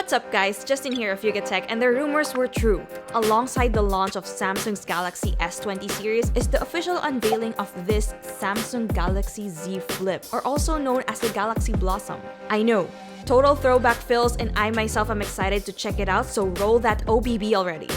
What's up guys, Justin here of YugaTech, and the rumors were true. Alongside the launch of Samsung's Galaxy S20 series is the official unveiling of this Samsung Galaxy Z Flip, or also known as the Galaxy Blossom. I know, total throwback feels, and I myself am excited to check it out, so roll that OBB already.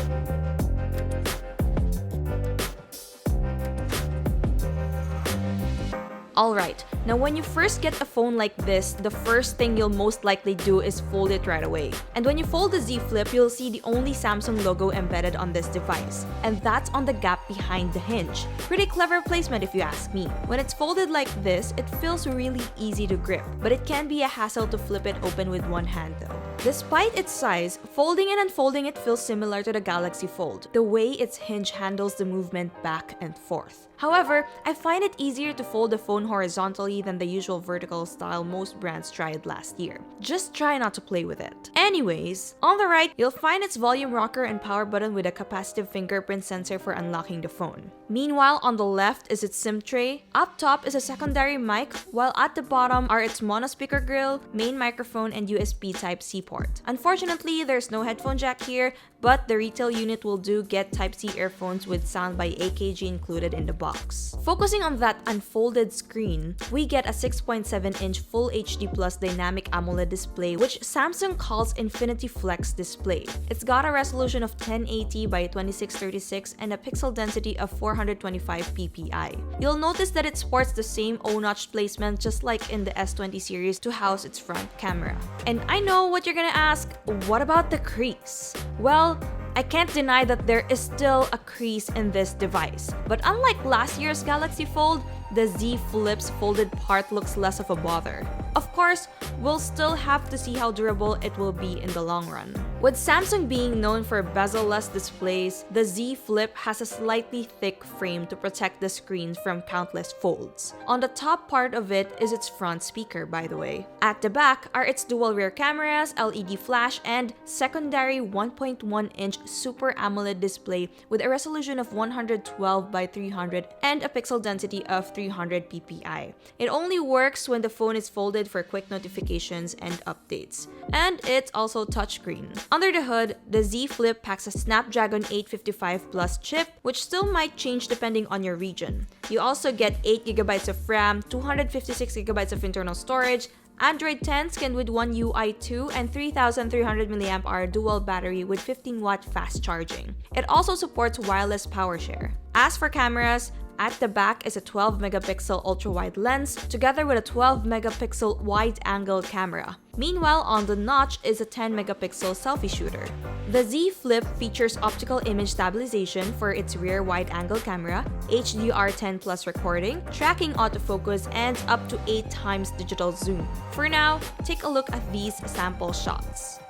Alright, now when you first get a phone like this, the first thing you'll most likely do is fold it right away. And when you fold the Z Flip, you'll see the only Samsung logo embedded on this device. And that's on the gap behind the hinge. Pretty clever placement if you ask me. When it's folded like this, it feels really easy to grip, but it can be a hassle to flip it open with one hand though. Despite its size, folding and unfolding it feels similar to the Galaxy Fold, the way its hinge handles the movement back and forth. However, I find it easier to fold the phone horizontally than the usual vertical style most brands tried last year. Just try not to play with it. Anyways, on the right, you'll find its volume rocker and power button with a capacitive fingerprint sensor for unlocking the phone. Meanwhile, on the left is its SIM tray, up top is a secondary mic, while at the bottom are its mono speaker grill, main microphone, and USB Type-C port. Unfortunately, there's no headphone jack here, but the retail unit will do get Type-C earphones with sound by AKG included in the box. Focusing on that unfolded screen, we get a 6.7-inch Full HD Plus dynamic AMOLED display, which Samsung calls Infinity Flex display. It's got a resolution of 1080 by 2636 and a pixel density of 425 ppi. You'll notice that it sports the same O-notch placement just like in the S20 series to house its front camera. And I know what you're gonna ask, what about the crease? Well, I can't deny that there is still a crease in this device, but unlike last year's Galaxy Fold, the Z Flip's folded part looks less of a bother. Of course, we'll still have to see how durable it will be in the long run. With Samsung being known for bezel-less displays, the Z Flip has a slightly thick frame to protect the screen from countless folds. On the top part of it is its front speaker, by the way. At the back are its dual rear cameras, LED flash, and secondary 1.1-inch Super AMOLED display with a resolution of 112 by 300 and a pixel density of 300 ppi. It only works when the phone is folded for quick notifications and updates. And it's also touchscreen. Under the hood, the Z Flip packs a Snapdragon 855 Plus chip, which still might change depending on your region. You also get 8GB of RAM, 256GB of internal storage, Android 10 skinned with One UI 2 and 3300 mAh dual battery with 15-watt fast charging. It also supports wireless power share. As for cameras, at the back is a 12-megapixel ultra-wide lens together with a 12-megapixel wide-angle camera. Meanwhile, on the notch is a 10-megapixel selfie shooter. The Z Flip features optical image stabilization for its rear wide-angle camera, HDR10 plus recording, tracking autofocus, and up to 8 times digital zoom. For now, take a look at these sample shots.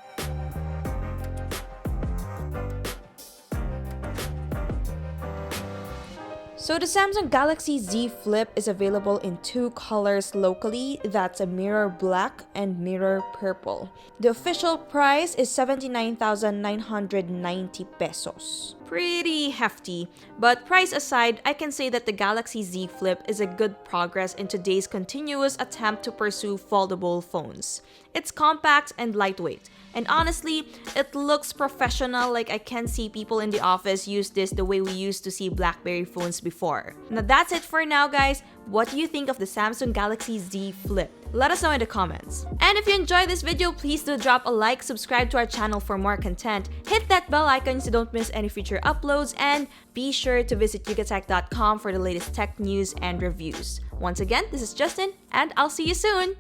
So the Samsung Galaxy Z Flip is available in two colors locally, that's a mirror black and mirror purple. The official price is 79,990 pesos. Pretty hefty, but price aside, I can say that the Galaxy Z Flip is a good progress in today's continuous attempt to pursue foldable phones. It's compact and lightweight, and honestly, it looks professional, like I can see people in the office use this the way we used to see BlackBerry phones before. Now that's it for now guys. What do you think of the Samsung Galaxy Z Flip? Let us know in the comments. And if you enjoyed this video, please do drop a like, subscribe to our channel for more content, hit that bell icon so you don't miss any future uploads, and be sure to visit YugaTech.com for the latest tech news and reviews. Once again, this is Justin, and I'll see you soon!